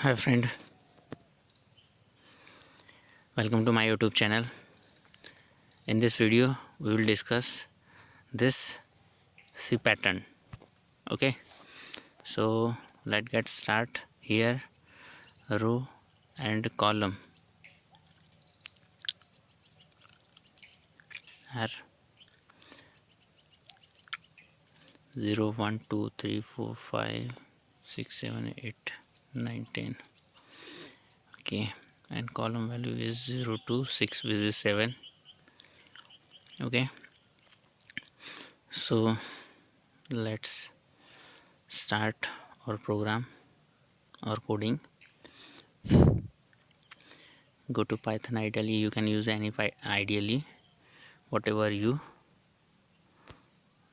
Hi friend, welcome to my YouTube channel. In this video we will discuss this C pattern. Okay, so let's get start. Here row and column are 0 1 2 3 4 5 6 7 8 9 10. Okay, and column value is 0 2 6 which is 7. Okay, so let's start our program or coding. Go to Python. Ideally you can use any ideally whatever you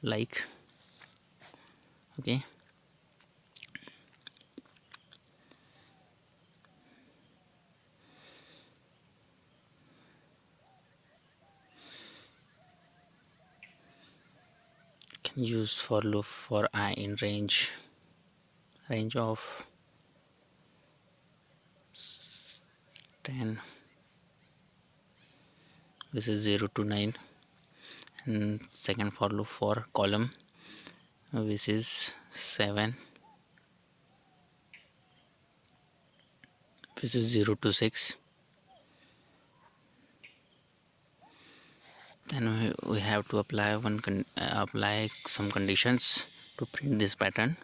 like. Okay, can use for loop for I in range of 10, this is 0 to 9, and second for loop for column, which is 7, which is 0 to 6. Then we have to apply apply some conditions to print this pattern.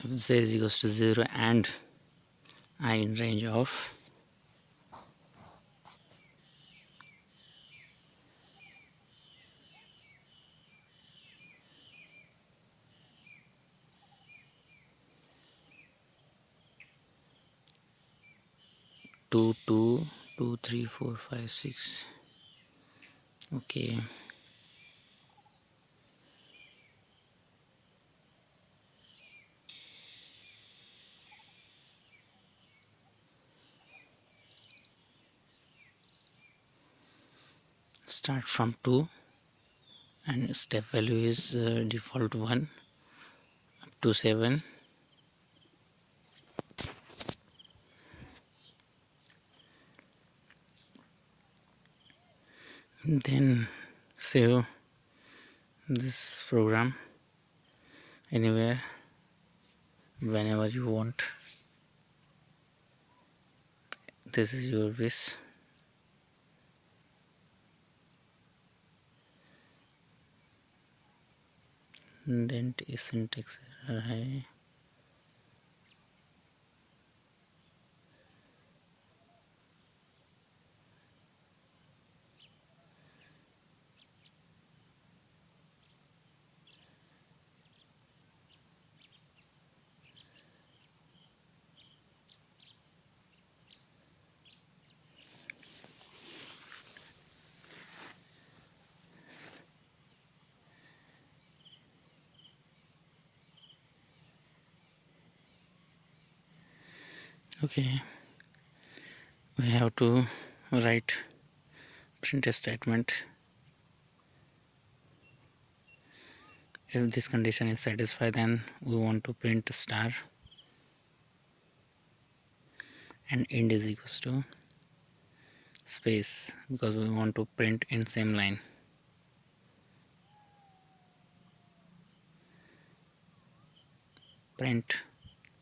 If z is equals to 0 and I in range of 2 2 2 3 4 5 6. Okay, start from 2 and step value is default 1 up to 7. Then save this program anywhere whenever you want. This is your wish. Dent syntax error है. Okay, we have to write print a statement. If this condition is satisfied, then we want to print star and end is equals to space, because we want to print in same line. Print.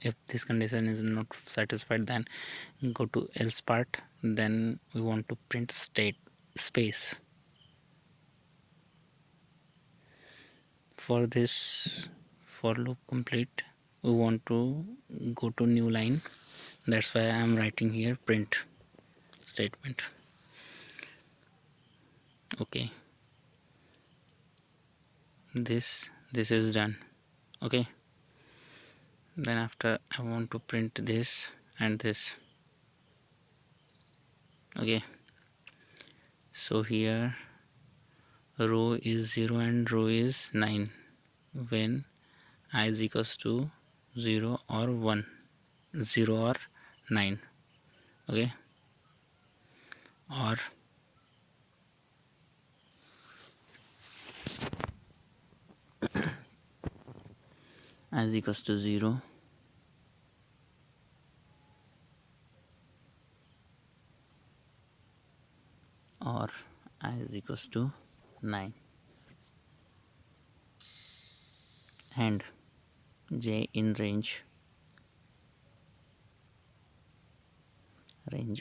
If this condition is not satisfied, then go to else part. Then we want to print state space. For this for loop complete, we want to go to new line. That's why I am writing here print statement. Okay, this is done. Okay, then after I want to print this and this. Okay, so here row is 0 and row is 9 when I is equals to 0 or 1, 0 or 9. Okay, or I is equals to 0 or I is equals to 9, and j in range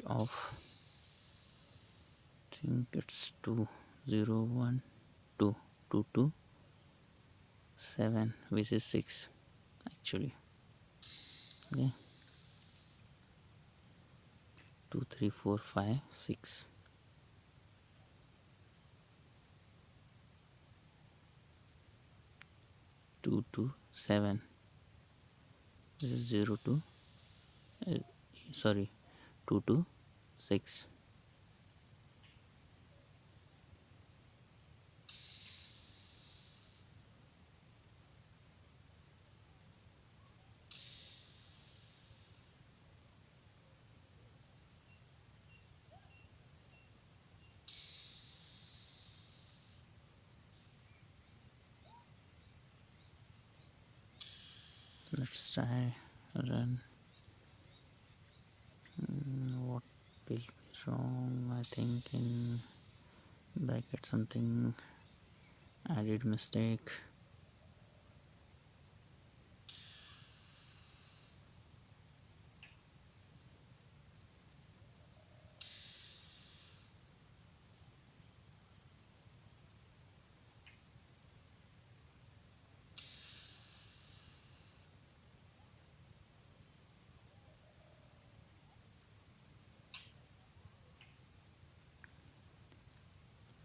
of, I think it's 2 0 1 2 2 2 7, which is 6 actually. Okay, 2 3 4 5 6. 2 2 7, this is 0 2 sorry 2 2 6. Let's try run. What will be wrong? I think in bracket something I did mistake.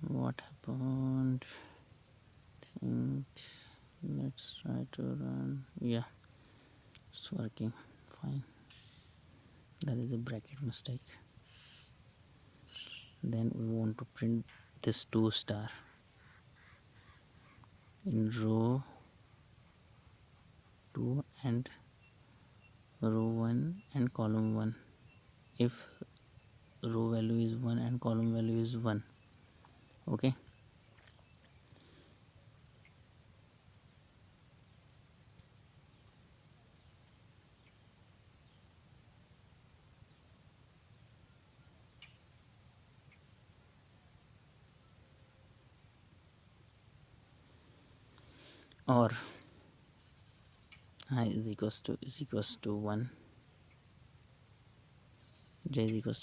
What happened? Think. Let's try to run. Yeah, it's working fine. That is a bracket mistake. Then we want to print this 2 star in row 2 and row 1 and column 1 if row value is 1 and column value is 1. Okay, or I is equals to 1, j is equals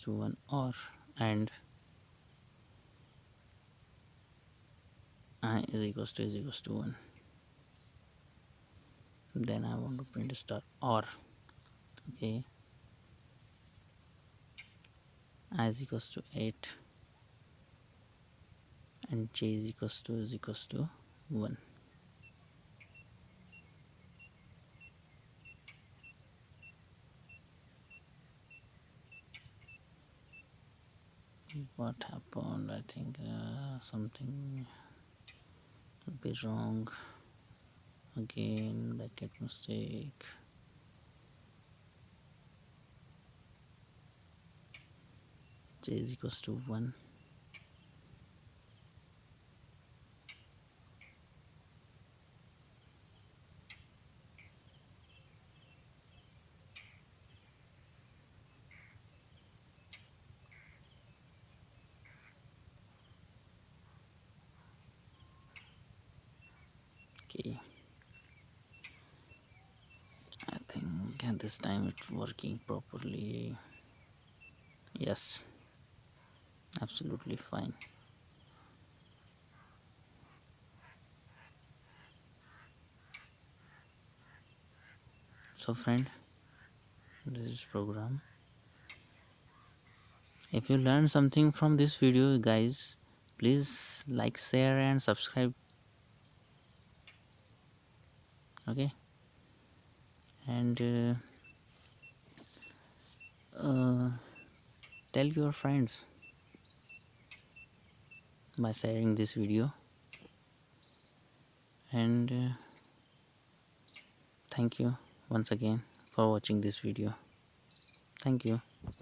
to 1, or and I is equals to 1. Then I want to print a star or. Okay, I is equals to 8 and j is equals to 1. What happened? I think something will be wrong. Again bracket mistake. J is equals to 1. Okay, I think at this time it's working properly. Yes, absolutely fine. So friend, this is program. If you learn something from this video guys, Please like, share and subscribe. Okay, and uh, tell your friends by sharing this video. And thank you once again for watching this video. Thank you.